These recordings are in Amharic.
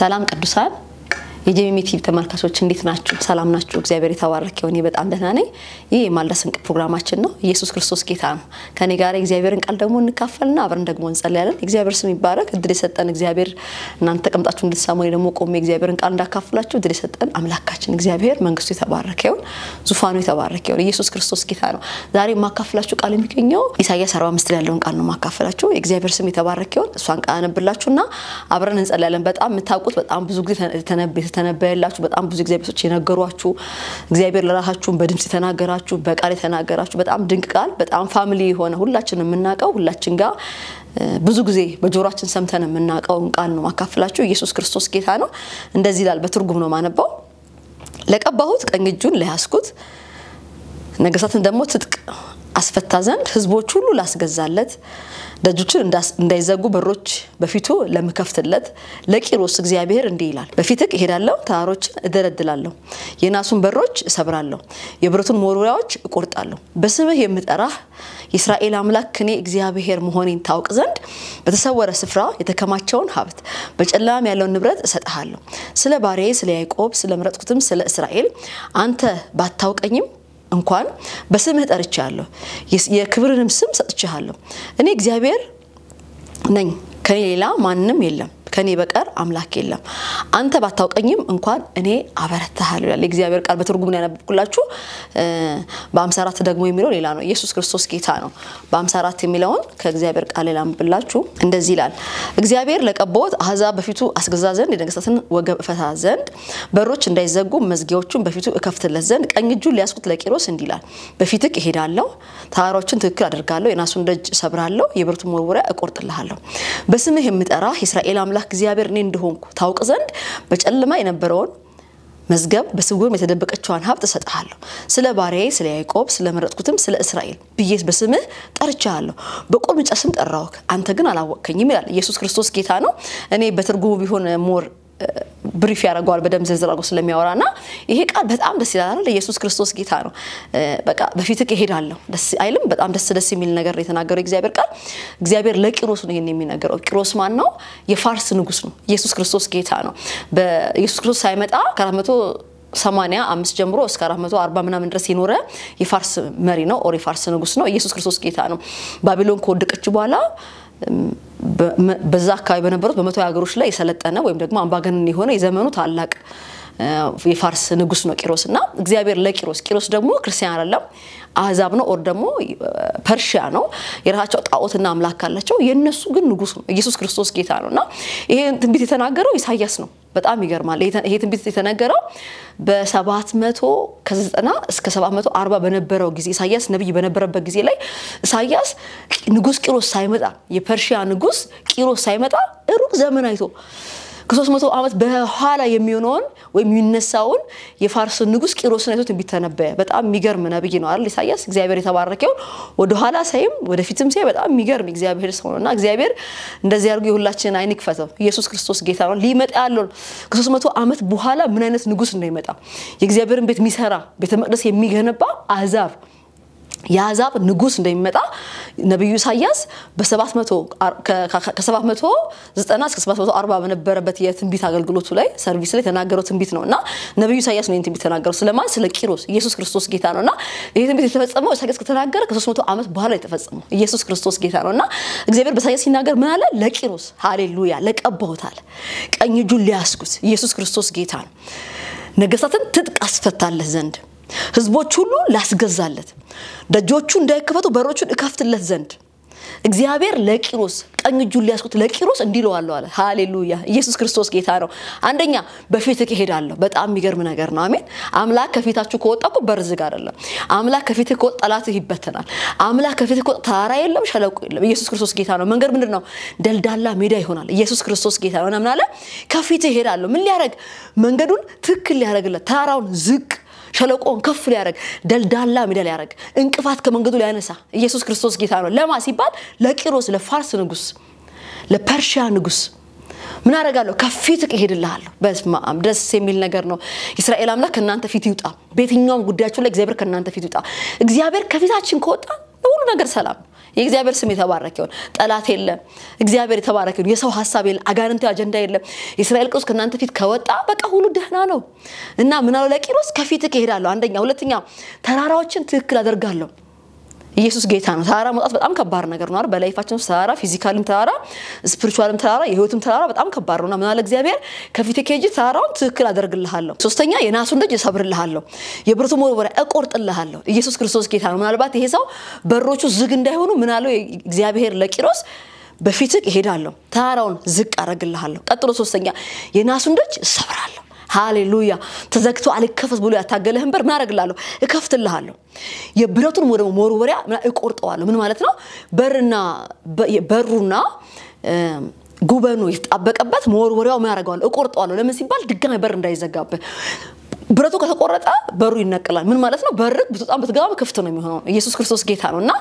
ሰላም ቅዱሳን የጄሚቲ ተመልካቾች እንዴት ናችሁ? ሰላም ናችሁ? እግዚአብሔር የተባረከ ይሁን። በጣም ደህና ነኝ። ይሄ የማልዳ ስንቅ ፕሮግራማችን ነው። ኢየሱስ ክርስቶስ ጌታ ነው። ከኔ ጋር እግዚአብሔርን ቃል ደግሞ እንካፈልና አብረን ደግሞ እንጸልያለን። እግዚአብሔር ስም ይባረክ። እድል የሰጠን እግዚአብሔር እናንተ ተቀምጣችሁ እንድትሰሙ ደግሞ ቆሜ እግዚአብሔርን ቃል እንዳካፍላችሁ እድል የሰጠን አምላካችን እግዚአብሔር መንግስቱ የተባረከ ይሁን፣ ዙፋኑ የተባረከ ይሁን። ኢየሱስ ክርስቶስ ጌታ ነው። ዛሬ ማካፍላችሁ ቃል የሚገኘው ኢሳይያስ 45 ላይ ያለውን ቃል ነው ማካፍላችሁ። እግዚአብሔር ስም የተባረከ ይሁን። እሷን ቃል አነብላችሁና አብረን እንጸልያለን። በጣም የምታውቁት በጣም ብዙ ጊዜ ተነበየላችሁ በጣም ብዙ እግዚአብሔሮች የነገሯችሁ እግዚአብሔር ለራሳችሁ በድምጽ ተናገራችሁ በቃል ተናገራችሁ በጣም ድንቅ ቃል በጣም ፋሚሊ ሆነ ሁላችንም የምናቀው ሁላችን ጋር ብዙ ጊዜ በጆሮአችን ሰምተን የምናቀው ቃል ነው ማካፈላችሁ። ኢየሱስ ክርስቶስ ጌታ ነው። እንደዚህ ይላል። በትርጉም ነው ማነባው። ለቀባሁት ቀኝ እጁን ለያስኩት ነገስታትን ደግሞ ትጥቅ አስፈታ ዘንድ ህዝቦች ሁሉ ላስገዛለት ደጆችን እንዳይዘጉ በሮች በፊቱ ለምከፍትለት ለቂሮስ እግዚአብሔር እንዲህ ይላል። በፊትህ እሄዳለሁ ተራሮችን እደረድላለሁ የናሱን በሮች እሰብራለሁ የብረቱን መወርወሪያዎች እቆርጣለሁ በስምህ የምጠራህ የእስራኤል አምላክ እኔ እግዚአብሔር መሆኔን ታውቅ ዘንድ በተሰወረ ስፍራ የተከማቸውን ሀብት በጨለማ ያለውን ንብረት እሰጥሃለሁ። ስለ ባሪያዬ ስለ ያዕቆብ ስለ መረጥኩትም ስለ እስራኤል አንተ ባታውቀኝም እንኳን በስምህ ጠርቻለሁ የክብርንም ስም ሰጥቻለሁ። እኔ እግዚአብሔር ነኝ ከኔ ሌላ ማንንም የለም ከኔ በቀር አምላክ የለም። አንተ ባታውቀኝም እንኳን እኔ አበረታሃለሁ ይላል እግዚአብሔር ቃል። በትርጉም ያነብኩላችሁ በ54 ደግሞ የሚለው ሌላ ነው። ኢየሱስ ክርስቶስ ጌታ ነው። በ54 የሚለውን ከእግዚአብሔር ቃል ላምብላችሁ እንደዚህ ይላል። እግዚአብሔር ለቀባሁት አሕዛብ በፊቱ አስገዛ ዘንድ የነገስታትን ወገብ እፈታ ዘንድ በሮች እንዳይዘጉ መዝጊያዎቹን በፊቱ እከፍትለት ዘንድ ቀኝ እጁን ሊያስኩት ለቂሮስ እንዲህ ይላል። በፊትህ እሄዳለሁ ተራሮችን ትክክል አደርጋለሁ የናሱን ደጅ ሰብራለሁ የብረቱን መወርወሪያ እቆርጥልሃለሁ። በስምህ የምጠራህ የእስራኤል አምላክ እግዚአብሔር እኔ እንደሆንኩ ታውቅ ዘንድ በጨለማ የነበረውን መዝገብ በስውር የተደበቀችውን ሀብት እሰጥሃለሁ። ስለ ባሪያዬ ስለ ያዕቆብ ስለ መረጥኩትም ስለ እስራኤል ብዬ በስምህ ጠርቻለሁ በቁልምጫ ስም ጠራሁህ አንተ ግን አላወቅከኝም ይላል። ኢየሱስ ክርስቶስ ጌታ ነው። እኔ በትርጉሙ ቢሆን ሞር ብሪፍ ያደርጋል በደም ዝርዝር አድርጎ ስለሚያወራና ይሄ ቃል በጣም ደስ ይላል አይደል? ኢየሱስ ክርስቶስ ጌታ ነው። በቃ በፊትህ እሄዳለሁ ደስ አይልም? በጣም ደስ የሚል ነገር የተናገረው እግዚአብሔር ቃል። እግዚአብሔር ለቂሮስ ነው ይሄን የሚናገረው። ቂሮስ ማን ነው? የፋርስ ንጉስ ነው። ኢየሱስ ክርስቶስ ጌታ ነው። በኢየሱስ ክርስቶስ ሳይመጣ ከ485 ጀምሮ እስከ 440 ምናምን ድረስ የኖረ የፋርስ መሪ ነው ኦር የፋርስ ንጉስ ነው። ኢየሱስ ክርስቶስ ጌታ ነው። ባቢሎን ከወደቀች በኋላ በዛ አካባቢ በነበሩት በመቶ ሀገሮች ላይ የሰለጠነ ወይም ደግሞ አምባገነን የሆነ የዘመኑ ታላቅ የፋርስ ንጉስ ነው ቂሮስና እግዚአብሔር ለቂሮስ ደግሞ ክርስቲያን አይደለም አሕዛብ ነው ኦር ደግሞ ፐርሺያ ነው። የራሳቸው ጣዖትና አምላክ አላቸው። የነሱ ግን ንጉስ ነው። ኢየሱስ ክርስቶስ ጌታ ነውና ይሄ ትንቢት የተናገረው ኢሳይያስ ነው። በጣም ይገርማል። ይሄ ትንቢት የተናገረው በ790 እስከ 740 በነበረው ጊዜ ኢሳይያስ ነብይ በነበረበት ጊዜ ላይ ኢሳይያስ ንጉስ ቂሮስ ሳይመጣ የፐርሺያ ንጉስ ቂሮስ ሳይመጣ ሩቅ ዘመን አይቶ ከ300 ዓመት በኋላ የሚሆነውን ወይ የሚነሳውን የፋርስ ንጉስ ቂሮስን አይቶ ትንቢት ተነበየ። በጣም የሚገርም ነብይ ነው አይደል ኢሳይያስ? እግዚአብሔር የተባረከው ወደ ኋላ ሳይም ወደፊትም ሳይ በጣም የሚገርም እግዚአብሔር ሰው ነውና እግዚአብሔር እንደዚህ አድርጎ የሁላችንን አይን ይክፈተው። ኢየሱስ ክርስቶስ ጌታ ነው። ሊመጣ ያለው ከ300 ዓመት በኋላ ምን አይነት ንጉስ እንደሚመጣ የእግዚአብሔርን ቤት የሚሰራ ቤተ መቅደስ የሚገነባ አሕዛብ ያዛብ ንጉስ እንደሚመጣ ነብዩ ኢሳይያስ በ700 ከ790 እስከ 740 በነበረበት የትንቢት አገልግሎቱ ላይ ሰርቪስ ላይ ተናገረው ትንቢት ነውና ነብዩ ኢሳይያስ ነው ትንቢት ተናገረው ስለማን ስለ ቂሮስ። ኢየሱስ ክርስቶስ ጌታ ነውና ይሄ ትንቢት የተፈጸመው ኢሳይያስ ከተናገረ ከ300 ዓመት በኋላ የተፈጸመው ኢየሱስ ክርስቶስ ጌታ ነውና እግዚአብሔር በኢሳይያስ ሲናገር ምን አለ? ለቂሮስ ሃሌሉያ ለቀባሁታል ቀኝ እጁን ሊያስኩት ኢየሱስ ክርስቶስ ጌታ ነው። ነገስታትን ትጥቅ አስፈታለት ዘንድ ህዝቦች ሁሉ ላስገዛለት ደጆቹ እንዳይከፈቱ በሮቹን እከፍትለት ዘንድ እግዚአብሔር ለቂሮስ ቀኝ እጁን ሊያስኩት ለቂሮስ እንዲለዋለው አለ። ሃሌሉያ ኢየሱስ ክርስቶስ ጌታ ነው። አንደኛ በፊትህ እሄዳለሁ። በጣም የሚገርም ነገር ነው። አሜን። አምላክ ከፊታችሁ ከወጣኩ በርዝግ አይደለም። አምላክ ከፊትህ ከወጣ ጠላትህ ይበተናል። አምላክ ከፊትህ ከወጣ ተራራ የለም ሸለቆ የለም። ኢየሱስ ክርስቶስ ጌታ ነው። መንገድ ምንድነው? ደልዳላ ሜዳ ይሆናል። ኢየሱስ ክርስቶስ ጌታ ነው። ምን አለ? ከፊትህ እሄዳለሁ። ምን ሊያረግ? መንገዱን ትክክል ሊያረግለት ተራራውን ዝቅ ሸለቆን ከፍ ሊያረግ ደልዳላ ሜዳ ሊያረግ እንቅፋት ከመንገዱ ሊያነሳ ኢየሱስ ክርስቶስ ጌታ ነው። ለማ ሲባል ለቂሮስ ለፋርስ ንጉስ ለፐርሺያ ንጉስ ምን አረጋለሁ? ከፊትህ እሄድልሃለሁ። በስማም ደስ የሚል ነገር ነው። እስራኤል አምላክ ከናንተ ፊት ይውጣ። በየትኛውም ጉዳያችሁ ላይ እግዚአብሔር ከናንተ ፊት ይውጣ። እግዚአብሔር ከፊታችን ከወጣ ሁሉ ነገር ሰላም የእግዚአብሔር ስም የተባረከ ይሁን ጠላት የለም እግዚአብሔር የተባረከ ይሁን የሰው ሐሳብ የለም አጋንንት አጀንዳ የለም እስራኤል ቅዱስ ከናንተ ፊት ከወጣ በቃ ሁሉ ደህና ነው እና ምን አለው ለቂሮስ ከፊትህ እሄዳለሁ አንደኛ ሁለተኛ ተራራዎችን ትክክል አደርጋለሁ ኢየሱስ ጌታ ነው ተራራ መውጣት በጣም ከባድ ነገር ነው አይደል በላይፋችን ውስጥ ተራራ ፊዚካልም ተራራ ስፒሪቹዋልም ተራራ የህይወትም ተራራ በጣም ከባድ ነውና ምን አለ እግዚአብሔር ከፊትህ ከሄጂ ተራራውን ትክክል አደርግልሃለሁ ሶስተኛ የናሱን ደጅ እሰብርልሃለሁ የብረቱ መወርወሪያ እቆርጥልሃለሁ ኢየሱስ ክርስቶስ ጌታ ነው ምናልባት ይሄ ሰው በሮቹ ዝግ እንዳይሆኑ ምን አለው እግዚአብሔር ለቂሮስ በፊትህ እሄዳለሁ ተራራውን ዝቅ አደርግልሃለሁ ቀጥሎ ሶስተኛ የናሱን ደጅ እሰብራለሁ ሃሌሉያ ተዘግቶ አልከፈት ብሎ ያታገለህን በር ምን አደርግልሃለሁ እከፍትልሃለሁ የብረቱን መወርወሪያ እቆርጠዋለሁ ምን ማለት ነው በሩና ጉበኑ ይጣበቀበት መወርወሪያው ምን አደርጋለሁ እቆርጠዋለሁ ለምን ሲባል ድጋሚ በር እንዳይዘጋብህ ብረቱ ከተቆረጠ በሩ ይነቀላል ምን ማለት ነው በር በጣም በተጋባ ክፍት ነው የሚሆነው ኢየሱስ ክርስቶስ ጌታ ነውና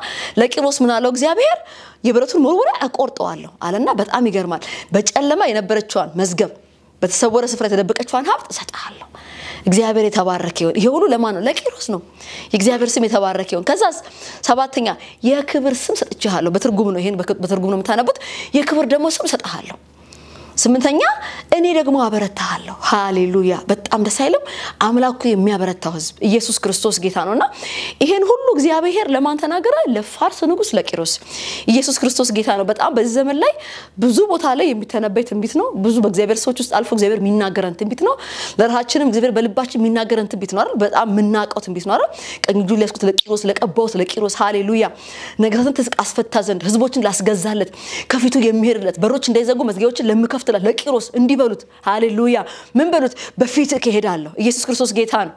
ለቂሮስ ምን አለው እግዚአብሔር የብረቱን መወርወሪያ እቆርጠዋለሁ አለና በጣም ይገርማል በጨለማ የነበረችዋን መዝገብ በተሰወረ ስፍራ የተደበቀችዋን ሀብት እሰጣለሁ እግዚአብሔር የተባረከ ይሁን ይሄ ሁሉ ለማን ነው ለቂሮስ ነው የእግዚአብሔር ስም የተባረከ ይሁን ከዛስ ሰባተኛ የክብር ስም ሰጥቻለሁ በትርጉም ነው ይሄን በትርጉም ነው የምታነቡት የክብር ደግሞ ስም ሰጥሃለሁ ስምንተኛ እኔ ደግሞ አበረታለሁ ሃሌሉያ በጣም ደስ አይልም አምላኩ የሚያበረታው ህዝብ ኢየሱስ ክርስቶስ ጌታ ነውና ይሄን ሁሉ እግዚአብሔር ለማን ተናገረ ለፋርስ ንጉስ ለቂሮስ ኢየሱስ ክርስቶስ ጌታ ነው በጣም በዚህ ዘመን ላይ ብዙ ቦታ ላይ የሚተነበይ ትንቢት ነው ብዙ በእግዚአብሔር ሰዎች ውስጥ አልፎ እግዚአብሔር የሚናገረን ትንቢት ነው ለራሳችንም እግዚአብሔር በልባችን የሚናገረን ትንቢት ነው አይደል በጣም ምናቀው ትንቢት ነው አይደል ቀንጁ ሊያስኩት ለቂሮስ ለቀባውት ለቂሮስ ሃሌሉያ ነገራትን ተስቅ አስፈታ ዘንድ ህዝቦችን ላስገዛለት ከፊቱ የሚሄድለት በሮች እንዳይዘጉ መዝጊያዎችን ለምከፍት ለቂሮስ እንዲበሉት ሃሌሉያ ምን በሉት በፊትህ እሄዳለሁ ኢየሱስ ክርስቶስ ጌታ ነው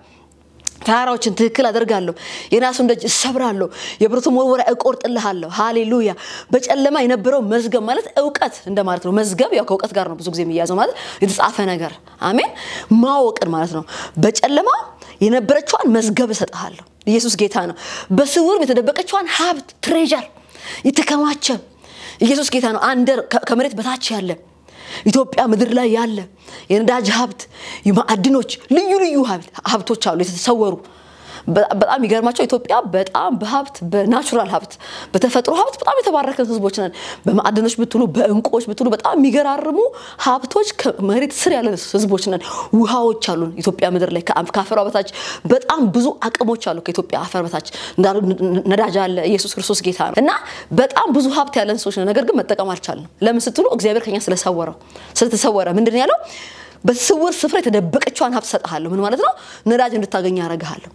ተራራዎችን ትክክል አደርጋለሁ የናሱን ደጅ እሰብራለሁ የብረቱ መወርወሪያ እቆርጥልሃለሁ ሃሌሉያ በጨለማ የነበረው መዝገብ ማለት ዕውቀት እንደማለት ነው መዝገብ ያው ከዕውቀት ጋር ነው ብዙ ጊዜ የሚያዘው ማለት የተጻፈ ነገር አሜን ማወቅን ማለት ነው በጨለማ የነበረችዋን መዝገብ እሰጥሃለሁ ኢየሱስ ጌታ ነው በስውር የተደበቀችዋን ሀብት ትሬዠር የተከማቸ ኢየሱስ ጌታ ነው አንደር ከመሬት በታች ያለ ኢትዮጵያ ምድር ላይ ያለ የነዳጅ ሀብት የማዕድኖች ልዩ ሀብቶች አሉ የተሰወሩ በጣም ይገርማቸው ኢትዮጵያ በጣም በሀብት በናቹራል ሀብት በተፈጥሮ ሀብት በጣም የተባረከን ህዝቦች ነን በማዕድኖች ብትሉ በእንቆች ብትሉ በጣም የሚገራርሙ ሀብቶች ከመሬት ስር ያለ ህዝቦች ነን ውሃዎች አሉ ኢትዮጵያ ምድር ላይ ከአፈሯ በታች በጣም ብዙ አቅሞች አሉ ከኢትዮጵያ አፈር በታች ነዳጅ አለ ኢየሱስ ክርስቶስ ጌታ ነው እና በጣም ብዙ ሀብት ያለን ሰዎች ነን ነገር ግን መጠቀም አልቻልንም ለምን ስትሉ እግዚአብሔር ከኛ ስለተሰወረ ምንድነው ያለው በስውር ስፍራ የተደበቀችዋን ሀብት ሰጣለሁ ምን ማለት ነው ነዳጅ እንድታገኝ ያረጋለሁ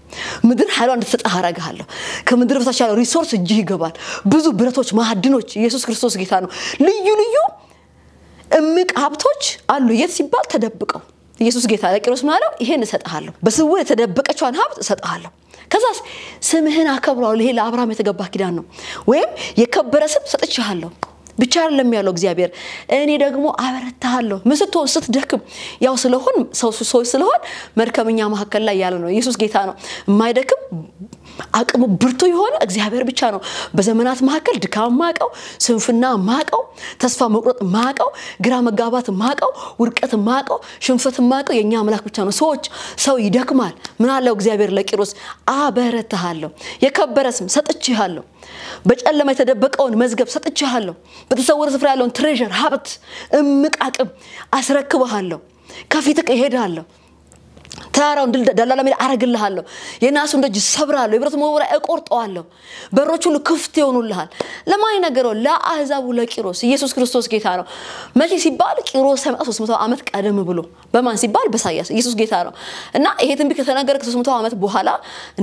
ምድር ኃይሏ እንድትሰጣ ያረጋለሁ ከምድር በታች ያለው ሪሶርስ እጅ ይገባል ብዙ ብረቶች ማዕድኖች ኢየሱስ ክርስቶስ ጌታ ነው ልዩ እምቅ ሀብቶች አሉ የት ሲባል ተደብቀው ኢየሱስ ጌታ ለቂሮስ ማለት ይሄን እሰጣለሁ በስውር የተደበቀችዋን ሀብት እሰጣለሁ ከዛስ ስምህን አከብራለሁ ይሄ ለአብርሃም የተገባ ኪዳን ነው ወይም የከበረ ስም ሰጥቻለሁ ብቻ አይደለም ያለው እግዚአብሔር እኔ ደግሞ አበረታለሁ መስጥቶን ስትደክም ያው ስለሆን ሰው ስለሆን መርከመኛ መሐከል ላይ ያለ ነው ኢየሱስ ጌታ ነው የማይደክም አቅሙ ብርቱ ይሆነ እግዚአብሔር ብቻ ነው በዘመናት መሐከል ድካም ማቀው ስንፍና ማቀው ተስፋ መቁረጥ ማቀው ግራ መጋባት ማቀው ውርቀት ማቀው ሽንፈት ማቀው የኛ አምላክ ብቻ ነው ሰው ይደክማል ምን አለው እግዚአብሔር ለቂሮስ አበረታለሁ የከበረ ስም ሰጥቼሃለሁ በጨለማ የተደበቀውን መዝገብ ሰጥቼሃለሁ በተሰወረ ስፍራ ያለውን ትሬዠር ሀብት እምቅ አቅም አስረክብሃለሁ ከፊትህ እሄዳለሁ ተራራውን ደላላ ሜዳ አረግልሃለሁ የናሱን ደጅ ሰብራለሁ የብረቱ መወርወሪያ እቆርጠዋለሁ በሮች ሁሉ ክፍት ይሆኑልሃል ለማን ነገረው ለአሕዛቡ ለቂሮስ ኢየሱስ ክርስቶስ ጌታ ነው መቼ ሲባል ቂሮስ 300 ዓመት ቀደም ብሎ በማን ሲባል በኢሳይያስ ኢየሱስ ጌታ ነው እና ይሄ ትንቢት ከተነገረ ከ300 ዓመት በኋላ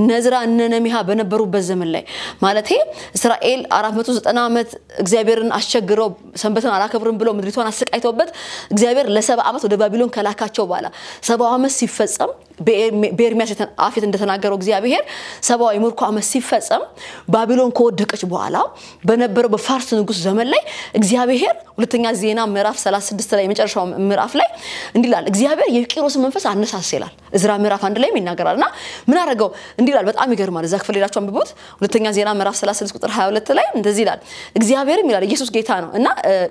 እነዝራ ነነሚያ በነበሩበት ዘመን ላይ ማለት እስራኤል 490 ዓመት እግዚአብሔርን አስቸግረው ሰንበትን አላከብርም ብለው ምድሪቷን አስቃይተውበት እግዚአብሔር ለ70 ዓመት ወደ ባቢሎን ከላካቸው በኋላ 70 ዓመት ሲፈጸም በኤርሚያስ አፍየት እንደተናገረው እግዚአብሔር 70 የምርኮ ዓመት ሲፈጸም ባቢሎን ከወደቀች በኋላ በነበረው በፋርስ ንጉስ ዘመን ላይ እግዚአብሔር ሁለተኛ ዜና ምዕራፍ 36 ላይ የመጨረሻው ምዕራፍ ላይ እንዲላል እግዚአብሔር የቂሮስ መንፈስ አነሳስ ይላል እዝራ ምዕራፍ 1 ላይ ይናገራልና ምን አረጋው እንዲላል በጣም ይገርማል እዛ ክፍል ሄዳችሁ አንብቡት ሁለተኛ ዜና ምዕራፍ 36 ቁጥር 22 ላይ እንደዚህ ይላል እግዚአብሔርም ይላል ኢየሱስ ጌታ ነው እና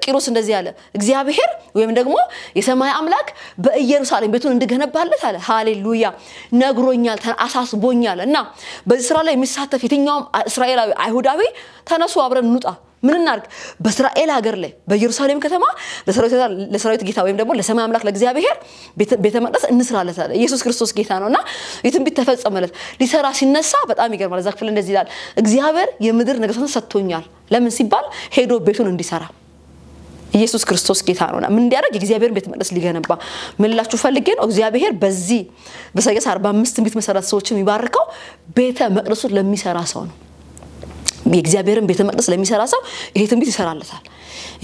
ቂሮስ እንደዚህ ያለ እግዚአብሔር ወይም ደግሞ የሰማይ አምላክ በኢየሩሳሌም ቤቱን እንድገነባለት አለ ሃሌሉያ ሃሌሉያ ነግሮኛል አሳስቦኛል እና በዚህ ስራ ላይ የሚሳተፍ የትኛውም እስራኤላዊ አይሁዳዊ ተነሱ አብረን እንውጣ ምን እናርግ በእስራኤል ሀገር ላይ በኢየሩሳሌም ከተማ ለሰራዊት ጌታ ወይም ደግሞ ለሰማይ አምላክ ለእግዚአብሔር ቤተ መቅደስ እንስራለታል ኢየሱስ ክርስቶስ ጌታ ነውና የትንቢት ተፈጸመለት ሊሰራ ሲነሳ በጣም ይገርማል እዛ ክፍል እንደዚህ ይላል እግዚአብሔር የምድር ነገስታትን ሰጥቶኛል ለምን ሲባል ሄዶ ቤቱን እንዲሰራ ኢየሱስ ክርስቶስ ጌታ ነውና ምን እንዲያደርግ የእግዚአብሔር ቤተ መቅደስ ሊገነባ ምንላችሁ ፈልጌ ነው እግዚአብሔር በዚህ በኢሳይያስ 45 ትንቢት መሰረት ሰዎችን የሚባርከው ቤተ መቅደሱን ለሚሰራ ሰው ነው የእግዚአብሔርን ቤተ መቅደስ ለሚሰራ ሰው ይሄ ትንቢት ይሰራለታል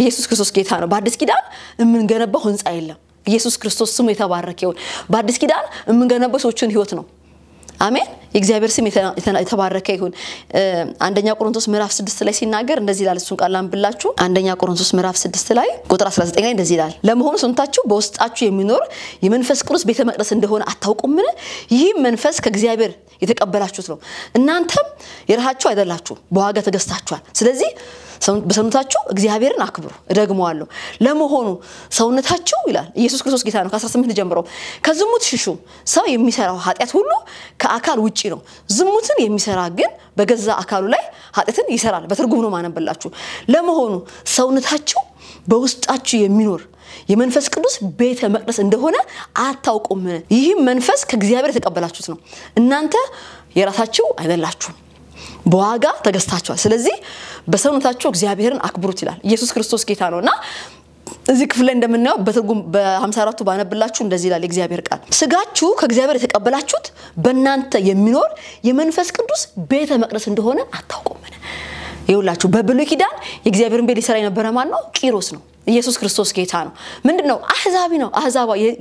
ኢየሱስ ክርስቶስ ጌታ ነው በአዲስ ኪዳን የምንገነባው ህንጻ የለም ኢየሱስ ክርስቶስ ስሙ የተባረከ ይሁን በአዲስ ኪዳን የምንገነባው ሰዎችን ህይወት ነው አሜን የእግዚአብሔር ስም የተባረከ ይሁን አንደኛ ቆሮንቶስ ምዕራፍ 6 ላይ ሲናገር እንደዚህ ይላል እሱን ቃል አንብላችሁ አንደኛ ቆሮንቶስ ምዕራፍ 6 ላይ ቁጥር 19 ላይ እንደዚህ ይላል ለመሆኑ ሰንታችሁ በውስጣችሁ የሚኖር የመንፈስ ቅዱስ ቤተ መቅደስ እንደሆነ አታውቁምን ይህ መንፈስ ከእግዚአብሔር የተቀበላችሁት ነው እናንተም የራሳችሁ አይደላችሁ በዋጋ ተገዝታችኋል ስለዚህ በሰውነታችሁ እግዚአብሔርን አክብሩ እደግመዋለሁ ለመሆኑ ሰውነታችሁ ይላል ኢየሱስ ክርስቶስ ጌታ ነው ከ18 ጀምሮ ከዝሙት ሽሹ ሰው የሚሰራው ኃጢያት ሁሉ ከአካል ውጪ ነው ዝሙትን የሚሰራ ግን በገዛ አካሉ ላይ ኃጢያትን ይሰራል በትርጉም ነው ማነብላችሁ ለመሆኑ ሰውነታችሁ በውስጣችሁ የሚኖር የመንፈስ ቅዱስ ቤተ መቅደስ እንደሆነ አታውቁም ይህ መንፈስ ከእግዚአብሔር የተቀበላችሁት ነው እናንተ የራሳችሁ አይደላችሁ በዋጋ ተገዝታችኋል ስለዚህ በሰውነታችሁ እግዚአብሔርን አክብሩት ይላል ኢየሱስ ክርስቶስ ጌታ ነውና እዚህ ክፍል ላይ እንደምናየው በትርጉም በ54 ባነብላችሁ እንደዚህ ይላል እግዚአብሔር ቃል ስጋችሁ ከእግዚአብሔር የተቀበላችሁት በእናንተ የሚኖር የመንፈስ ቅዱስ ቤተ መቅደስ እንደሆነ አታውቁም ይውላችሁ በብሉይ ኪዳን የእግዚአብሔርን ቤት ይሰራ የነበረ ማን ነው ቂሮስ ነው ኢየሱስ ክርስቶስ ጌታ ነው ምንድነው አህዛቢ ነው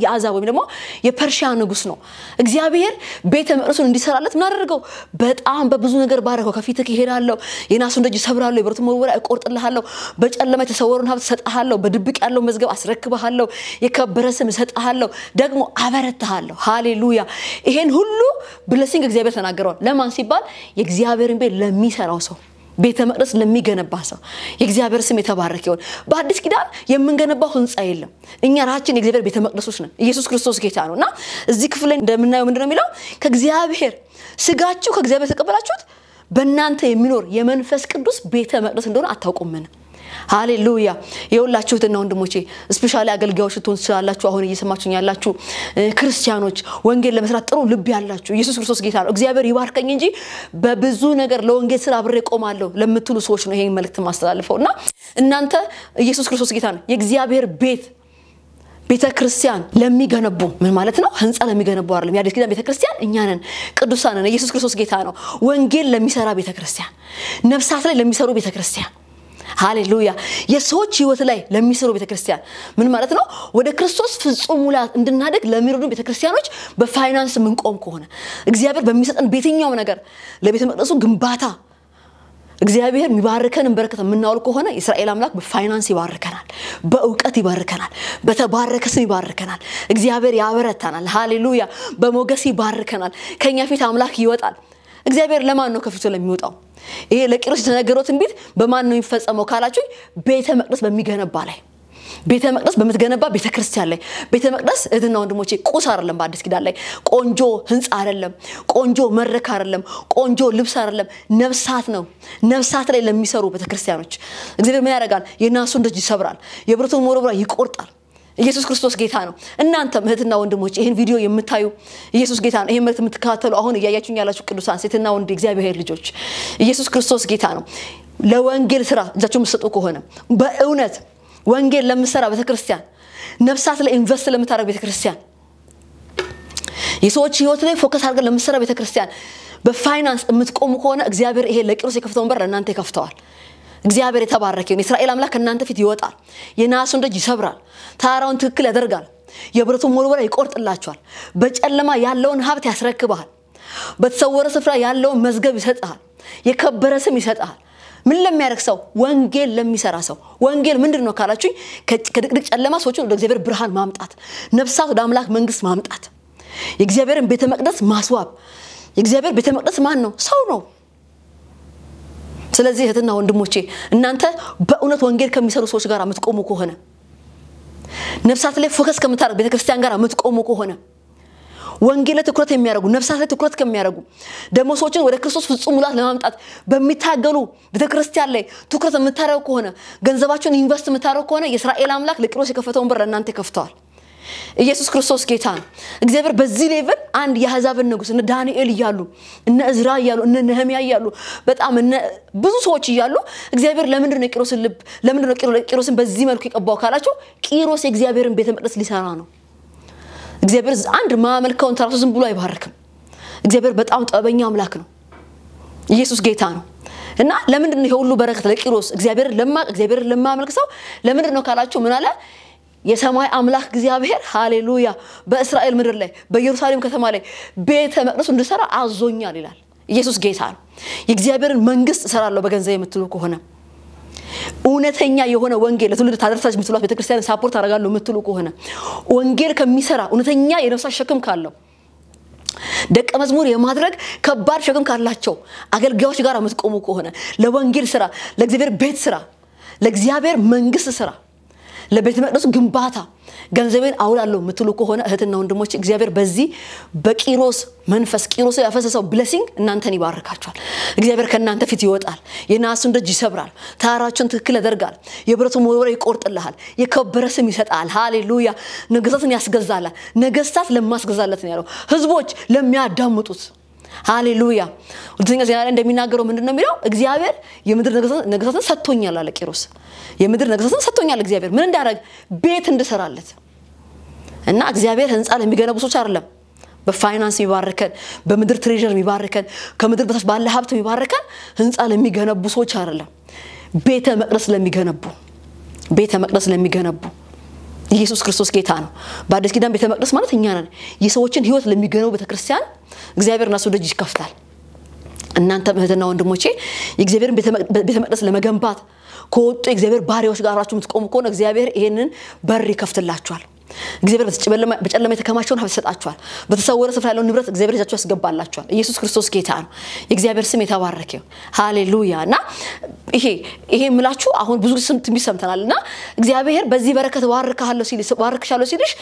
የአህዛብ ወይም ደግሞ የፐርሺያ ንጉስ ነው እግዚአብሔር ቤተ መቅደሱን እንዲሰራለት ምን አደረገው በጣም በብዙ ነገር ባረከው ከፊትህ ይሄዳለው የናሱን ደጅ ሰብራለው የብረቱ መወራ እቆርጥልሃለሁ በጨለማ የተሰወሩን ሀብት ሰጣሃለሁ በድብቅ ያለው መዝገብ አስረክብሃለሁ የከበረ ስም ሰጣሃለሁ ደግሞ አበረታሃለሁ ሃሌሉያ ይሄን ሁሉ ብለሲንግ እግዚአብሔር ተናገረው ለማን ሲባል የእግዚአብሔርን ቤት ለሚሰራው ሰው ቤተ መቅደስ ለሚገነባ ሰው የእግዚአብሔር ስም የተባረከ ይሁን በአዲስ ኪዳን የምንገነባው ህንጻ የለም እኛ ራችን የእግዚአብሔር ቤተ መቅደሶች ነን ኢየሱስ ክርስቶስ ጌታ ነውና እዚህ ክፍል ላይ እንደምናየው ምንድነው የሚለው ከእግዚአብሔር ስጋችሁ ከእግዚአብሔር ተቀበላችሁት በእናንተ የሚኖር የመንፈስ ቅዱስ ቤተ መቅደስ እንደሆነ አታውቁምን ሃሌሉያ የሁላችሁትና ወንድሞቼ ስፔሻሊ አገልጋዮች ትሆናላችሁ አሁን እየሰማችሁኝ ያላችሁ ክርስቲያኖች ወንጌል ለመስራት ጥሩ ልብ ያላችሁ ኢየሱስ ክርስቶስ ጌታ ነው እግዚአብሔር ይባርከኝ እንጂ በብዙ ነገር ለወንጌል ስራ አብሬ ቆማለሁ ለምትሉ ሰዎች ነው ይሄን መልእክት ማስተላልፈውና እናንተ ኢየሱስ ክርስቶስ ጌታ ነው የእግዚአብሔር ቤተ ክርስቲያን ለሚገነቡ ምን ማለት ነው ህንጻ ለሚገነቡ አይደለም የአዲስ ኪዳን ቤተ ክርስቲያን እኛ ነን ቅዱሳን ነን ኢየሱስ ክርስቶስ ጌታ ነው ወንጌል ለሚሰራ ቤተ ክርስቲያን ነፍሳት ላይ ለሚሰሩ ቤተ ክርስቲያን ሃሌሉያ የሰዎች ህይወት ላይ ለሚሰሩ ቤተ ክርስቲያን ምን ማለት ነው ወደ ክርስቶስ ፍጹም ሙላት እንድናደግ ለሚረዱ ቤተ ክርስቲያኖች በፋይናንስ ምን ቆም ከሆነ እግዚአብሔር በሚሰጠን ቤተኛው ነገር ለቤተ መቅደሱ ግንባታ እግዚአብሔር የሚባርከንን በረከት ምናውል ከሆነ እስራኤል አምላክ በፋይናንስ ይባርከናል በእውቀት ይባርከናል በተባረከ ስም ይባርከናል እግዚአብሔር ያበረታናል ሃሌሉያ በሞገስ ይባርከናል ከኛ ፊት አምላክ ይወጣል እግዚአብሔር ለማን ነው ከፊቱ ለሚወጣው ይሄ ለቂሮስ የተነገረው ትንቢት በማን ነው የሚፈጸመው ካላችሁ ቤተ መቅደስ በሚገነባ ላይ ቤተ መቅደስ በመትገነባ ቤተ ክርስቲያን ላይ ቤተ መቅደስ እድና ወንድሞቼ ቁስ አይደለም በአዲስ ኪዳን ላይ ቆንጆ ህንጻ አይደለም ቆንጆ መድረክ አይደለም ቆንጆ ልብስ አይደለም ነፍሳት ነው ነፍሳት ላይ ለሚሰሩ ቤተ ክርስቲያኖች እግዚአብሔር ምን ያደርጋል የናሱን ደጅ ይሰብራል የብረቱን መወርወራ ይቆርጣል ኢየሱስ ክርስቶስ ጌታ ነው እናንተም እህትና ወንድሞች ይሄን ቪዲዮ የምታዩ ኢየሱስ ጌታ ነው ይሄን መልእክት የምትከታተሉ አሁን ያያችሁኝ ያላችሁ ቅዱሳን ሴትና ወንድ እግዚአብሔር ልጆች ኢየሱስ ክርስቶስ ጌታ ነው ለወንጌል ስራ እዛችሁ መስጠቱ ከሆነ በእውነት ወንጌል ለምሰራ ቤተ ክርስቲያን ነፍሳት ላይ ኢንቨስት ለምታረግ ቤተ ክርስቲያን የሰዎች ህይወት ላይ ፎከስ አድርገን ለምሰራ ቤተ ክርስቲያን በፋይናንስ የምትቆሙ ከሆነ እግዚአብሔር ይሄ ለቂሮስ የከፈተውን በር ለእናንተ ይከፍተዋል እግዚአብሔር የተባረከ ነው እስራኤል አምላክ እናንተ ፊት ይወጣል የናሱን ደጅ ይሰብራል ታራውን ትክክል ያደርጋል የብረቱን መወርወራ ይቆርጥላችኋል በጨለማ ያለውን ሀብት ያስረክባል በተሰወረ ስፍራ ያለውን መዝገብ ይሰጣል የከበረ ስም ይሰጣል ምን ለሚያደርግ ሰው ወንጌል ለሚሰራ ሰው ወንጌል ምንድነው ካላችሁ ከድቅድቅ ጨለማ ሰዎችን ወደ እግዚአብሔር ብርሃን ማምጣት ነፍሳት ወደ አምላክ መንግስት ማምጣት የእግዚአብሔርን ቤተ መቅደስ ማስዋብ የእግዚአብሔር ቤተ መቅደስ ማን ነው ሰው ነው ስለዚህ እህትና ወንድሞቼ እናንተ በእውነት ወንጌል ከሚሰሩ ሰዎች ጋር አምትቆሙ ከሆነ ነፍሳት ላይ ፎከስ ከምታረግ ቤተ ክርስቲያን ጋር አምትቆሙ ከሆነ ወንጌል ትኩረት የሚያደርጉ ነፍሳት ትኩረት ከሚያደርጉ ደግሞ ሰዎችን ወደ ክርስቶስ ፍጹም ሙላት ለማምጣት በሚታገሉ ቤተክርስቲያን ላይ ትኩረት የምታደርጉ ከሆነ ገንዘባችሁን ኢንቨስት የምታደርጉ ከሆነ የእስራኤል አምላክ ለቂሮስ የከፈተውን በር እናንተ ይከፍተዋል። ኢየሱስ ክርስቶስ ጌታ ነው። እግዚአብሔር በዚህ ሌቭል አንድ የአሕዛብን ንጉስ እነ ዳንኤል ይያሉ እነ እዝራ ይያሉ እነ ነህምያ ይያሉ በጣም እነ ብዙ ሰዎች ይያሉ እግዚአብሔር ለምንድን ነው ቂሮስን ልብ ለምንድን ነው ቂሮስን በዚህ መልኩ የቀባው ካላችሁ ቂሮስ የእግዚአብሔርን ቤተ መቅደስ ሊሰራ ነው። እግዚአብሔር አንድ ማመልከውን ተራሱ ዝም ብሎ አይባርክም። እግዚአብሔር በጣም ጠበኛ አምላክ ነው። ኢየሱስ ጌታ ነው። እና ለምንድን ነው ሁሉ በረከት ለቂሮስ እግዚአብሔር ለማመልክ ሰው ለምንድን ነው ካላችሁ ምን አለ የሰማይ አምላክ እግዚአብሔር ሃሌሉያ በእስራኤል ምድር ላይ በኢየሩሳሌም ከተማ ላይ ቤተ መቅደስ እንድሰራ አዞኛል ይላል። ኢየሱስ ጌታ ነው። የእግዚአብሔርን መንግስት እሰራለሁ በገንዘብ የምትሉ ከሆነ እውነተኛ የሆነ ወንጌል ለትውልድ ታደርሳች የምትሏት ቤተክርስቲያን ሳፖርት አደርጋለሁ የምትሉ ከሆነ ወንጌል ከሚሰራ እውነተኛ የነፍሳት ሸክም ካለው ደቀ መዝሙር የማድረግ ከባድ ሸክም ካላቸው አገልጋዮች ጋር የምትቆሙ ከሆነ ለወንጌል ስራ ለእግዚአብሔር ቤት ስራ ለእግዚአብሔር መንግስት ስራ ለቤተ መቅደሱ ግንባታ ገንዘቤን አውላለሁ የምትሉ ከሆነ እህትና ወንድሞች እግዚአብሔር በዚህ በቂሮስ መንፈስ ቂሮስ ያፈሰሰው ብሌሲንግ እናንተን ይባርካችኋል። እግዚአብሔር ከናንተ ፊት ይወጣል። የናሱን ደጅ ይሰብራል። ታራችሁን ትክክል ያደርጋል። የብረቱን መወርወሪያ ይቆርጥልሃል። የከበረ ስም ይሰጣል። ሃሌሉያ ነገስታትን ያስገዛላል። ነገስታት ለማስገዛለት ነው ያለው ህዝቦች ለሚያዳምጡት ሃሌሉያ ሁለተኛ ዜና ላይ እንደሚናገረው ምንድነው የሚለው እግዚአብሔር የምድር ነገስታትን ሰጥቶኛል አለ ቂሮስ። የምድር ነገስታትን ሰጥቶኛል እግዚአብሔር ምን እንዳደረግ ቤት እንድሰራለት እና እግዚአብሔር ህንጻ ለሚገነቡ ሰዎች አይደለም በፋይናንስ ይባርከን በምድር ትሬዠር ይባርከን ከምድር በታች ባለ ሀብት ይባርከን ህንጻ ለሚገነቡ ሰዎች አይደለም ቤተ መቅደስ ለሚገነቡ ኢየሱስ ክርስቶስ ጌታ ነው። በአዲስ ኪዳን ቤተ መቅደስ ማለት እኛ ነን። የሰዎችን ህይወት ለሚገነቡ ቤተክርስቲያን እግዚአብሔር ናሱ ደጅ ይከፍታል። እናንተ እህትና ወንድሞቼ የእግዚአብሔርን ቤተ መቅደስ ለመገንባት ከወጡ የእግዚአብሔር ባሪያዎች ጋር አራችሁ የምትቆሙ ከሆነ እግዚአብሔር ይሄንን በር ይከፍትላችኋል። እግዚአብሔር በጨለማ የተከማቸውን ሀብት ይሰጣችኋል። በተሰወረ ስፍራ ያለውን ንብረት እግዚአብሔር ይዛችሁ ያስገባላችኋል። ኢየሱስ ክርስቶስ ጌታ ነው። የእግዚአብሔር ስም የተባረከ ይሁን። ሃሌሉያ እና ይሄ ምላችሁ አሁን ብዙ ስም ትሰምተናልና እግዚአብሔር በዚህ በረከት ባርካለሁ ሲልሽ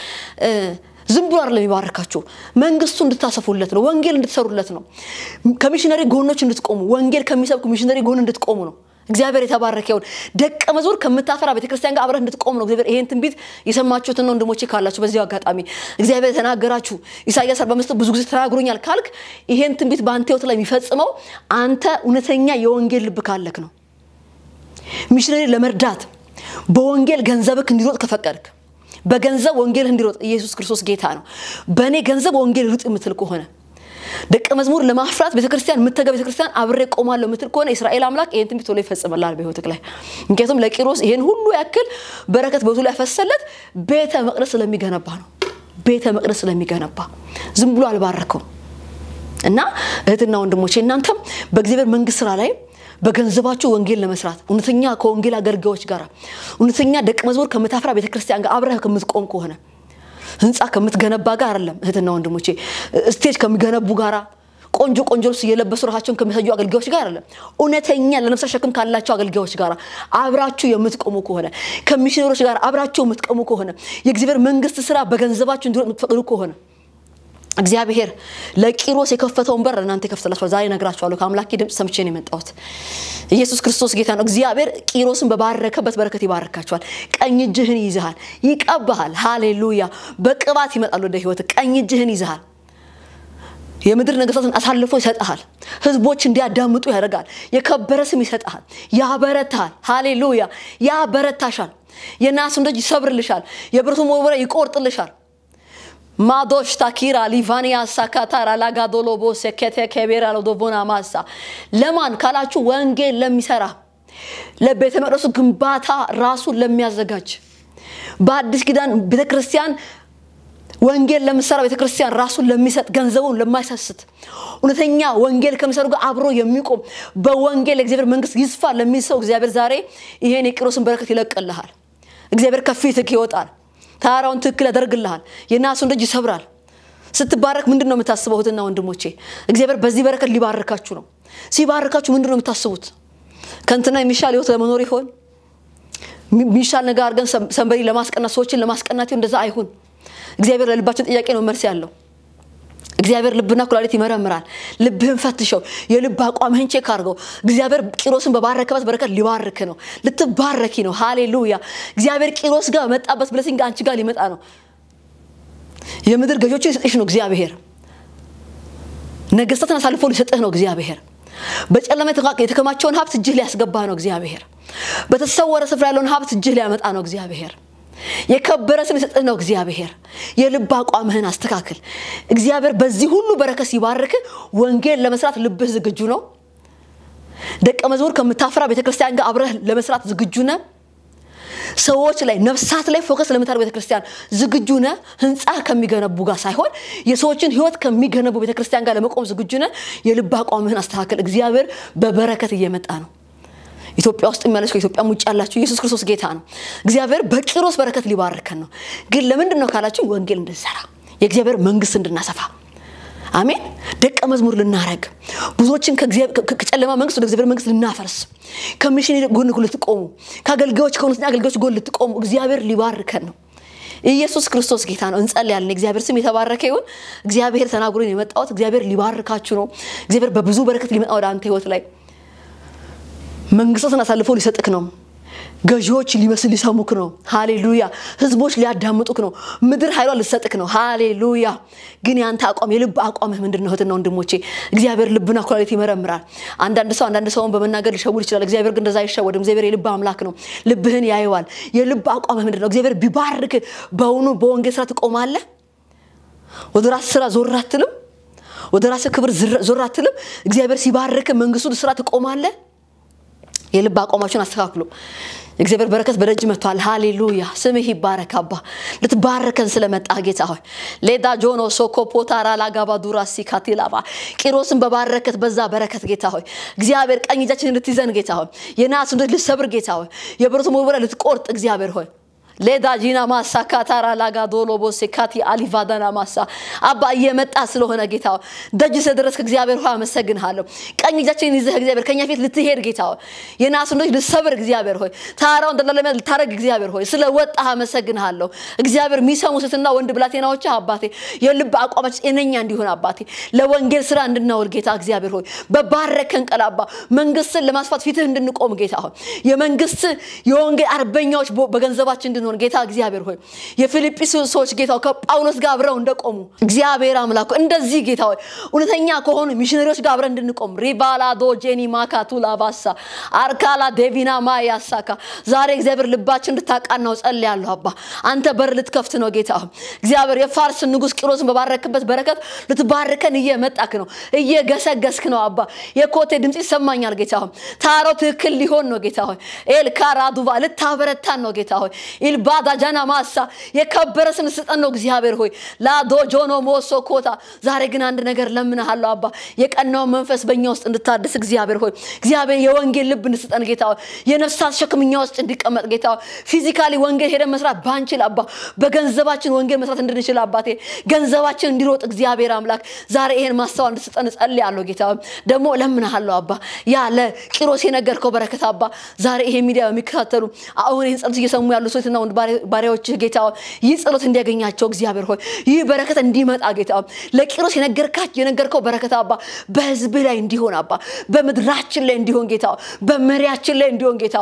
ዝም ብሎ አይደለም ይባርካችሁ። መንግስቱ እንድታሰፉለት ነው። ወንጌል እንድትሰሩለት ነው። ከሚሽነሪ ጎኖች እንድትቆሙ ወንጌል ከሚሰብኩ ሚሽነሪ ጎን እንድትቆሙ ነው። እግዚአብሔር የተባረከ ይሁን። ደቀ መዝሙር ከምታፈራ ቤተክርስቲያን ጋር አብረህ እንድትቆም ነው እግዚአብሔር ይሄን ትንቢት የሰማችሁት ነው ወንድሞቼ ካላችሁ በዚህ አጋጣሚ እግዚአብሔር ተናገራችሁ ኢሳይያስ 45 ብዙ ጊዜ ተናግሮኛል ካልክ ይሄን ትንቢት በአንተ ህይወት ላይ የሚፈጽመው አንተ እውነተኛ የወንጌል ልብ ካለክ ነው። ሚሽነሪ ለመርዳት በወንጌል ገንዘብክ እንዲሮጥ ከፈቀድክ በገንዘብ ወንጌል እንዲሮጥ ኢየሱስ ክርስቶስ ጌታ ነው። በእኔ ገንዘብ ወንጌል ይሮጥ የምትል ከሆነ ደቀ መዝሙር ለማፍራት ቤተክርስቲያን ምትተጋ ቤተክርስቲያን አብሬ ቆማለሁ ምትል ከሆነ እስራኤል አምላክ ይሄን ትንቢት ቶሎ ይፈጽማል በህይወትክ ላይ። እንከቱም ለቂሮስ ይሄን ሁሉ ያክል በረከት በቱ ላይ ፈሰለት ቤተ መቅደስ ስለሚገነባ ነው። ቤተ መቅደስ ስለሚገነባ ዝም ብሎ አልባረከው እና እህትና ወንድሞቼ እናንተም በእግዚአብሔር መንግስት ስራ ላይ በገንዘባችሁ ወንጌል ለመስራት እውነተኛ ከወንጌል አገልጋዮች ጋር እውነተኛ ደቀ መዝሙር ከምታፈራ ቤተክርስቲያን ጋር አብረህ ከምትቆም ከሆነ ህንጻ ከምትገነባ ጋር አይደለም እህትና ወንድሞቼ ስቴጅ ከሚገነቡ ጋር ቆንጆ ልብስ የለበሱ ራሳቸውን ከሚሰዩ አገልጋዮች ጋር አይደለም እውነተኛ ለነፍሳቸው ሸክም ካላቸው አገልጋዮች ጋር አብራችሁ የምትቆሙ ከሆነ ከሚሽነሮች ጋር አብራችሁ የምትቆሙ ከሆነ የእግዚአብሔር መንግስት ስራ በገንዘባችሁ እንዲሮጥ የምትፈቅዱ ከሆነ እግዚአብሔር ለቂሮስ የከፈተውን በር እናንተ ይከፍትላችኋል። ዛሬ ነግራችኋለሁ ከአምላኬ ድምጽ ሰምቼ ነው የመጣሁት። ኢየሱስ ክርስቶስ ጌታ ነው። እግዚአብሔር ቂሮስን በባረከበት በረከት ይባርካችኋል። ቀኝ እጅህን ይዘሃል ይቀባሃል። ሃሌሉያ በቅባት ይመጣል ወደ ህይወት። ቀኝ እጅህን ይዘሃል የምድር ነገስታትን አሳልፎ ይሰጣል። ህዝቦች እንዲያዳምጡ ያደርጋል። የከበረ ስም ይሰጣል። ያበረታል። ሃሌሉያ ያበረታሻል። የናሱን ደጅ ይሰብርልሻል። የብረቱን መወርወሪያ ይቆርጥልሻል። ማዶሽ ታኪራ ሊቫኒያ ሳካታራ ላጋዶሎቦ ሰከተ ከቤራ ለዶቦና ማሳ ለማን ካላችሁ ወንጌል ለሚሰራ ለቤተ መቅደሱ ግንባታ ራሱን ለሚያዘጋጅ በአዲስ ኪዳን ቤተክርስቲያን ወንጌል ለምሰራ ቤተክርስቲያን ራሱን ለሚሰጥ ገንዘቡን ለማይሰስት እውነተኛ ወንጌል ከመሰሩ ጋር አብሮ የሚቆም በወንጌል እግዚአብሔር መንግስት ይስፋ ለሚሰው እግዚአብሔር ዛሬ ይሄን የቂሮስን በረከት ይለቅልሃል። እግዚአብሔር ከፊትክ ይወጣል። ታራውን ትክክል ያደርግልሃል። የናሱን ደጅ ይሰብራል። ስትባረክ ምንድነው የምታስበው እህትና ወንድሞቼ? እግዚአብሔር በዚህ በረከት ሊባርካችሁ ነው። ሲባርካችሁ ምንድነው የምታስቡት? ከንተና የሚሻል ህይወት ለመኖር ይሆን? ሚሻል ነገር አድርገን ሰንበሪ ለማስቀናት ሰዎችን ለማስቀናት እንደዛ አይሁን። እግዚአብሔር ለልባችን ጥያቄ ነው መልስ ያለው። እግዚአብሔር ልብና ኩላሊት ይመረምራል ልብህን ፈትሸው የልብ አቋምህን ቼክ አድርገው እግዚአብሔር ቂሮስን በባረከበት በረከት ሊባርክ ነው ልትባረኪ ነው ሃሌሉያ እግዚአብሔር ቂሮስ ጋር መጣበት ብለሲንግ አንቺ ጋር ሊመጣ ነው የምድር ገዦችን ይሰጥሽ ነው እግዚአብሔር ነገስታትን አሳልፎ ሊሰጥህ ነው እግዚአብሔር በጨለማ የተከማቸውን ሀብት እጅህ ሊያስገባ ነው እግዚአብሔር በተሰወረ ስፍራ ያለውን ሀብት እጅህ ሊያመጣ ነው እግዚአብሔር የከበረ ስም ይሰጥህ ነው እግዚአብሔር የልብ አቋምህን አስተካክል እግዚአብሔር በዚህ ሁሉ በረከት ሲባርክ ወንጌል ለመስራት ልብህ ዝግጁ ነው ደቀ መዝሙር ከምታፈራ ቤተክርስቲያን ጋር አብረህ ለመስራት ዝግጁ ነህ ሰዎች ላይ ነፍሳት ላይ ፎከስ ለምታደርግ ቤተክርስቲያን ዝግጁ ነህ ህንጻ ከሚገነቡ ጋር ሳይሆን የሰዎችን ህይወት ከሚገነቡ ቤተክርስቲያን ጋር ለመቆም ዝግጁ ነህ የልብ አቋምህን አስተካክል እግዚአብሔር በበረከት እየመጣ ነው ኢትዮጵያ ውስጥ የሚያለሽ ከኢትዮጵያ ሙጭ ያላችሁ ኢየሱስ ክርስቶስ ጌታ ነው እግዚአብሔር በቂሮስ በረከት ሊባርከን ነው ግን ለምንድነው ካላችሁ ወንጌል እንድንሰራ የእግዚአብሔር መንግስት እንድናሰፋ አሜን ደቀ መዝሙር ልናረግ ብዙዎችን ከጨለማ መንግስት ወደ እግዚአብሔር መንግስት ልናፈርስ ከሚሽን ጎን ልትቆሙ ከአገልጋዮች ከሆኑት አገልጋዮች ጎን ልትቆሙ እግዚአብሔር ሊባርከን ነው ኢየሱስ ክርስቶስ ጌታ ነው እንጸልያለን እግዚአብሔር ስም የተባረከ ይሁን እግዚአብሔር ተናግሮኝ የመጣው እግዚአብሔር ሊባርካችሁ ነው እግዚአብሔር በብዙ በረከት ሊመጣ ወደ አንተ ህይወት ላይ መንግስትን አሳልፎ ሊሰጥክ ነው ገዢዎች ሊመስል ሊሰሙክ ነው ሃሌሉያ ህዝቦች ሊያዳምጡክ ነው ምድር ኃይሏ ልትሰጥክ ነው ሃሌሉያ ግን ያንተ አቋም የልብ አቋምህ ምንድነው እህትና ወንድሞቼ እግዚአብሔር ልብና ኩላሊት ይመረምራል አንዳንድ ሰውን በመናገር ሊሸውድ ይችላል እግዚአብሔር ግን እንደዛ አይሸወድም እግዚአብሔር የልብ አምላክ ነው ልብህን ያየዋል የልብ አቋምህ ምንድነው እግዚአብሔር ቢባርክ በእውኑ በወንጌል ስራ ትቆማለህ ወደ ራስ ስራ ዞር አትልም ወደ ራስ ክብር ዞር አትልም እግዚአብሔር ሲባርክ መንግስቱ ስራ ትቆማለህ የልብ አቋማችሁን አስተካክሉ እግዚአብሔር በረከት በደጅ መጥቷል ሃሌሉያ ስምህ ይባረክ አባ ልትባርከን ስለመጣ ጌታ ሆይ ሌዳ ጆኖ ሶኮፖታራ ላጋባዱራ ሲካቲላባ ቂሮስን በባረከት በዛ በረከት ጌታ ሆይ እግዚአብሔር ቀኝ እጃችንን ልትይዘን ጌታ ሆይ የናሱን ልትሰብር ጌታ ሆይ የብረቱ መወራ ልትቆርጥ እግዚአብሔር ሆይ ሌዳ ጂና ማሳካታራ ላጋዶሎ ቦሴካቲ አሊቫዳና ማሳ አባ እየመጣ ስለሆነ ጌታ ደጅ ስለደረስክ እግዚአብሔር ሆይ አመሰግንሃለሁ ቀኝ እጃችንን ይዘህ እግዚአብሔር ከኛ ፊት ልትሄድ ጌታ የናሱን ልትሰብር እግዚአብሔር ሆይ ታራው እንደለለመ ልታረግ እግዚአብሔር ሆይ ስለወጣህ አመሰግንሃለሁ እግዚአብሔር ሚሰሙትና ወንድ ብላቴናዎች አባቴ የልብ አቋማችን እነኛ እንዲሆን አባቴ ለወንጌል ስራ እንድናውል ጌታ እግዚአብሔር ሆይ በባረከን ቀላባ መንግስትን ለማስፋት ፊትህ እንድንቆም ጌታ ሆይ የመንግስት የወንጌል አርበኛዎች በገንዘባችን ነው ጌታ እግዚአብሔር ሆይ የፊልጵስዩስ ሰዎች ጌታው ከጳውሎስ ጋር አብረው እንደቆሙ እግዚአብሔር አምላክ እንደዚህ ጌታው እውነተኛ ከሆኑ ሚሽነሪዎች ጋር አብረን እንድንቆም ሪባላ ዶጄኒ ማካቱ ላባሳ አርካላ ዴቪና ማያሳካ ዛሬ እግዚአብሔር ልባችን እንድታቃናው ጸልያለሁ አባ አንተ በር ልትከፍት ነው ጌታ እግዚአብሔር የፋርስ ንጉስ ቂሮስን በባረከበት በረከት ልትባርከን እየመጣክ ነው እየገሰገስክ ነው አባ የኮቴ ድምጽ ይሰማኛል ጌታ ታራው ትክክል ሊሆን ነው ጌታ ኤል ካራዱባ ልታበረታን ነው ጌታ ባዳ ጃና ማሳ የከበረ ስም ስጠን ነው እግዚአብሔር ሆይ ላዶ ጆኖ ሞሶኮታ ዛሬ ግን አንድ ነገር ለምንሃለሁ አባ የቀናው መንፈስ በእኛ ውስጥ እንድታድስ እግዚአብሔር ሆይ እግዚአብሔር የወንጌል ልብ እንድስጠን ጌታ የነፍሳት ሸክምኛ ውስጥ እንዲቀመጥ ጌታ ፊዚካሊ ወንጌል ሄደን መስራት ባንችል አባ በገንዘባችን ወንጌል መስራት እንድንችል አባቴ ገንዘባችን እንዲሮጥ እግዚአብሔር አምላክ ዛሬ ይሄን ማስተዋል እንድስጠን ጸልያለሁ ጌታ ደግሞ ለምንሃለሁ አባ ያ ለቂሮስ የነገርከው በረከት አባ ዛሬ ይሄ ሚዲያ የሚከታተሉ አሁን ይሄን ጸሎት እየሰሙ ያሉ ሰዎች ነው ባሪያዎች ጌታ ይጸሎት እንዲያገኛቸው እግዚአብሔር ሆይ ይህ በረከት እንዲመጣ ጌታ ለቂሮስ የነገርከው በረከት አባ በህዝብ ላይ እንዲሆን አባ በመድራችን ላይ እንዲሆን ጌታ በመሪያችን ላይ እንዲሆን ጌታ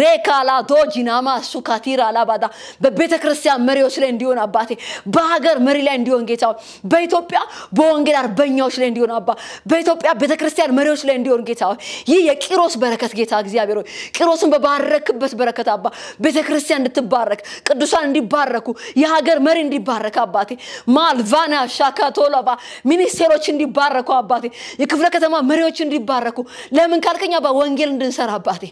ሬካላ ዶጂናማ ሱካቲራ ላባዳ በቤተክርስቲያን መሪዎች ላይ እንዲሆን አባቴ በሀገር መሪ ላይ እንዲሆን ጌታ በኢትዮጵያ በወንጌል አርበኛዎች ላይ እንዲሆን አባ በኢትዮጵያ ቤተክርስቲያን መሪዎች ላይ እንዲሆን ጌታ ይህ የቂሮስ በረከት ጌታ እግዚአብሔር ሆይ ቂሮስን በባረክበት በረከት አባ ቤተክርስቲያን እንድትባረክ ቅዱሳን እንዲባረኩ የሀገር መሪ እንዲባረክ አባቴ ማልቫና ሻካቶላባ ሚኒስቴሮች እንዲባረኩ አባቴ የክፍለ ከተማ መሪዎች እንዲባረኩ ለምን ካልከኛ በወንጌል እንድንሰራ አባቴ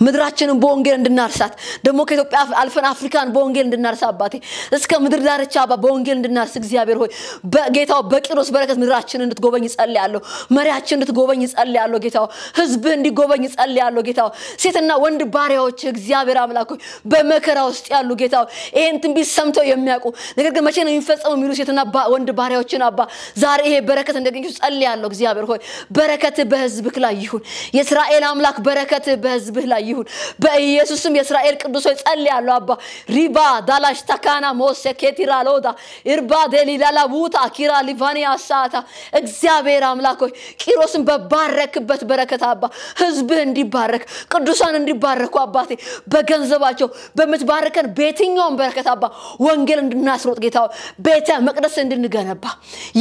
ምድራችንን በወንጌል እንድናርሳት ደሞ ከኢትዮጵያ አልፈን አፍሪካን በወንጌል እንድናርሳ አባቴ እስከ ምድር ዳርቻ በወንጌል እንድናርስ እግዚአብሔር ሆይ በጌታው በቂሮስ በረከት ምድራችንን እንድትጎበኝ ጸልያለሁ መሪያችንን እንድትጎበኝ ጸልያለሁ ጌታው ህዝብ እንዲጎበኝ ጸልያለሁ ጌታው ሴትና ወንድ ባሪያዎች እግዚአብሔር አምላክ ሆይ በመከራ ውስጥ ያሉ ጌታው ይሄን ትንቢት ሰምተው የሚያውቁ ነገር ግን መቼ ነው የሚፈጸመው የሚሉ ሴትና ወንድ ባሪያዎችን አባ ዛሬ ይሄ በረከት እንዲያገኙ ጸልያለሁ እግዚአብሔር ሆይ በረከት በህዝብክ ላይ ይሁን የእስራኤል አምላክ በረከት በህዝብ በህዝብህ ላይ ይሁን በኢየሱስም የእስራኤል ቅዱስ ሆይ ጸልያለሁ አባ ሪባ ዳላሽ ተካና ሞሴ ኬቲራ ሎዳ ኢርባ ደሊላላ ቡታ ኪራ ሊቫኒያ ሳታ እግዚአብሔር አምላክ ሆይ ቂሮስን በባረክበት በረከት አባ ህዝብህ እንዲባረክ ቅዱሳን እንዲባረኩ አባቴ በገንዘባቸው በመትባረከን በየትኛውም በረከት አባ ወንጌል እንድናስሮጥ ጌታ ቤተ መቅደስ እንድንገነባ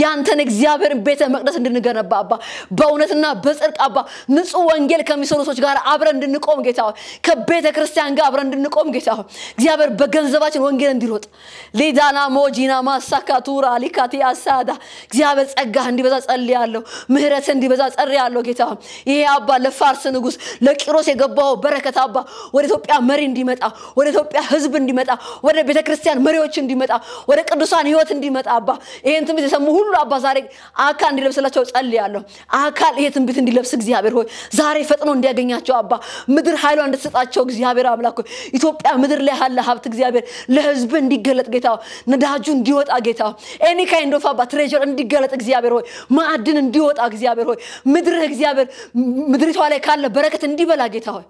ያንተን እግዚአብሔርን ቤተ መቅደስ እንድንገነባ አባ በእውነትና በጽድቅ አባ ንጹህ ወንጌል ከሚሰሩ ሰዎች ጋር አብረን እንድንቆም ጌታ ከቤተ ክርስቲያን ጋር አብረን እንድንቆም ጌታ እግዚአብሔር በገንዘባችን ወንጌል እንዲሮጥ ሊዳና ሞጂና ማሳካቱራ ሊካቲ አሳዳ እግዚአብሔር ጸጋህ እንዲበዛ ጸልያለሁ ምህረት እንዲበዛ ጸልያለሁ ጌታ ይሄ አባ ለፋርስ ንጉስ ለቂሮስ የገባው በረከት አባ ወደ ኢትዮጵያ መሪ እንዲመጣ ወደ ኢትዮጵያ ህዝብ እንዲመጣ ወደ ቤተ ክርስቲያን መሪዎች እንዲመጣ ወደ ቅዱሳን ህይወት እንዲመጣ አባ ይሄን ትንቢት የሰሙ ሁሉ አባ ዛሬ አካል እንዲለብስላቸው ጸልያለሁ አካል ይሄ ትንቢት እንዲለብስ እግዚአብሔር ሆይ ዛሬ ፈጥኖ እንዲያገኛቸው አባ ምድር ኃይሏ እንድትሰጣቸው እግዚአብሔር አምላክ ሆይ ኢትዮጵያ ምድር ላይ ያለ ሀብት እግዚአብሔር ለህዝብ እንዲገለጥ ጌታ ነዳጁ እንዲወጣ ጌታ ኤኒ ካይንድ ኦፍ አባ ትሬጀር እንዲገለጥ እግዚአብሔር ሆይ ማዕድን እንዲወጣ እግዚአብሔር ሆይ ምድር እግዚአብሔር ምድሪቷ ላይ ካለ በረከት እንዲበላ ጌታ ሆይ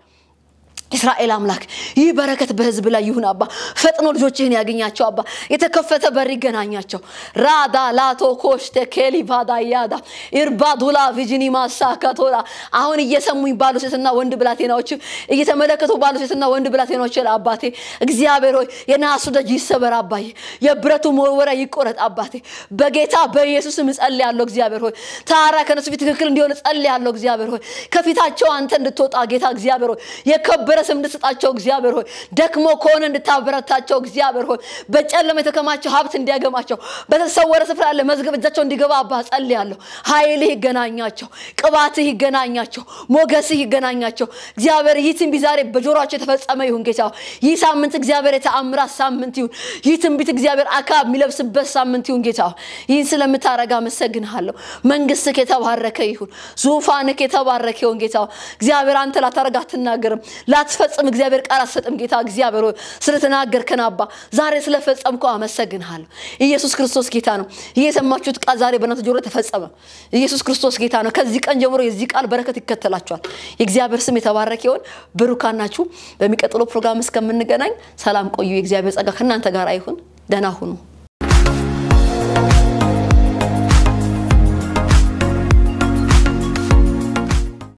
እስራኤል አምላክ ይህ በረከት በህዝብ ላይ ይሁን አባ ፈጥኖ ልጆችህን ያገኛቸው አባ የተከፈተ በር ይገናኛቸው ራዳ ላቶ ኮሽተ ከሊቫዳያዳ ኢርባዱላ ቪጂኒ ማሳካቶላ አሁን እየሰሙኝ ባሉ ሴትና ወንድ ብላቴናዎች እየተመለከቱ ባሉ ሴትና ወንድ ብላቴናዎች አባቴ እግዚአብሔር ሆይ የናሱ ደጅ ይሰበር አባዬ የብረቱ መወርወሪያ ይቆረጥ አባቴ በጌታ በኢየሱስም ጸልያለሁ እግዚአብሔር ሆይ ታራ ከነሱ ፊት ትክክል እንዲሆን ጸልያለሁ እግዚአብሔር ሆይ ከፊታቸው አንተ እንድትወጣ ጌታ እግዚአብሔር ሆይ የከበረ ስም እንድትሰጣቸው እግዚአብሔር ሆይ ደክሞ ከሆነ እንድታበረታቸው እግዚአብሔር ሆይ በጨለማ የተከማቸው ሀብት እንዲያገማቸው በተሰወረ ስፍራ ያለ መዝገብ እጃቸው እንዲገባ አባ ጸልያለሁ ኃይልህ ይገናኛቸው ቅባትህ ይገናኛቸው ሞገስህ ይገናኛቸው እግዚአብሔር ይህ ትንቢት ዛሬ በጆሮአቸው የተፈጸመ ይሁን ጌታ ይህ ሳምንት እግዚአብሔር የተአምራት ሳምንት ይሁን ይህ ትንቢት እግዚአብሔር አካብ የሚለብስበት ሳምንት ይሁን ጌታ ይህን ስለምታረጋ መሰግንሃለሁ መንግስትህ የተባረከ ይሁን ዙፋንህ የተባረከ ይሁን ጌታ እግዚአብሔር አንተ ላታረጋ አትናገርም ፈጽም እግዚአብሔር ቃል አሰጥም ጌታ እግዚአብሔር ስለተናገርከን አባ ዛሬ ስለፈጸምከው አመሰግንሃለሁ ኢየሱስ ክርስቶስ ጌታ ነው እየሰማችሁት ቃል ዛሬ በእናንተ ጆሮ ተፈጸመ ኢየሱስ ክርስቶስ ጌታ ነው ከዚህ ቀን ጀምሮ የዚህ ቃል በረከት ይከተላችኋል የእግዚአብሔር ስም የተባረከ ይሁን ብሩካን ናችሁ በሚቀጥለው ፕሮግራም እስከምንገናኝ ሰላም ቆዩ የእግዚአብሔር ጸጋ ከእናንተ ጋር ይሁን ደህና ሁኑ